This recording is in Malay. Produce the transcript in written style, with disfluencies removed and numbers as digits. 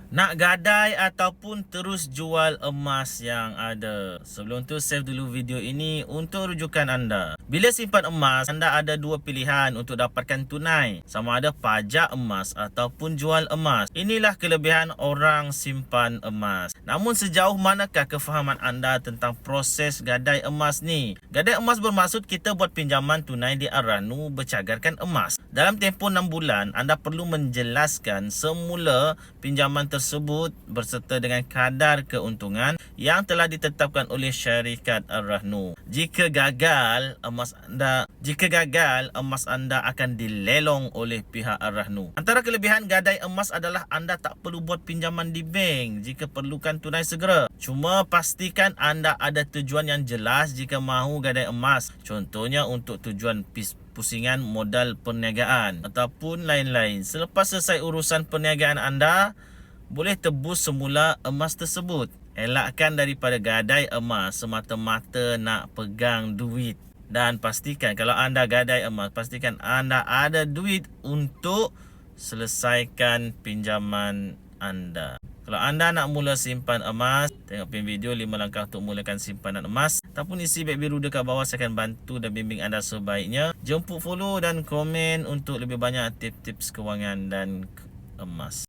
Nak gadai ataupun terus jual emas yang ada? Sebelum tu save dulu video ini untuk rujukan anda. Bila simpan emas, anda ada dua pilihan untuk dapatkan tunai. Sama ada pajak emas ataupun jual emas. Inilah kelebihan orang simpan emas. Namun sejauh manakah kefahaman anda tentang proses gadai emas ni? Gadai emas bermaksud kita buat pinjaman tunai di Ar-Rahnu bercagarkan emas. Dalam tempoh 6 bulan, anda perlu menjelaskan semula pinjaman tersebut berserta dengan kadar keuntungan yang telah ditetapkan oleh syarikat Ar-Rahnu. Jika gagal, emas anda akan dilelong oleh pihak Ar-Rahnu. Antara kelebihan gadai emas adalah anda tak perlu buat pinjaman di bank jika perlukan tunai segera. Cuma pastikan anda ada tujuan yang jelas jika mahu gadai emas. Contohnya untuk tujuan pusingan modal perniagaan ataupun lain-lain. Selepas selesai urusan perniagaan anda, boleh tebus semula emas tersebut. Elakkan daripada gadai emas semata-mata nak pegang duit. Dan pastikan kalau anda gadai emas, pastikan anda ada duit untuk selesaikan pinjaman anda. Kalau anda nak mula simpan emas, tengok video 5 langkah untuk mulakan simpanan emas. Ataupun isi beg biru dekat bawah, saya akan bantu dan bimbing anda sebaiknya. Jemput follow dan komen untuk lebih banyak tips-tips kewangan dan emas.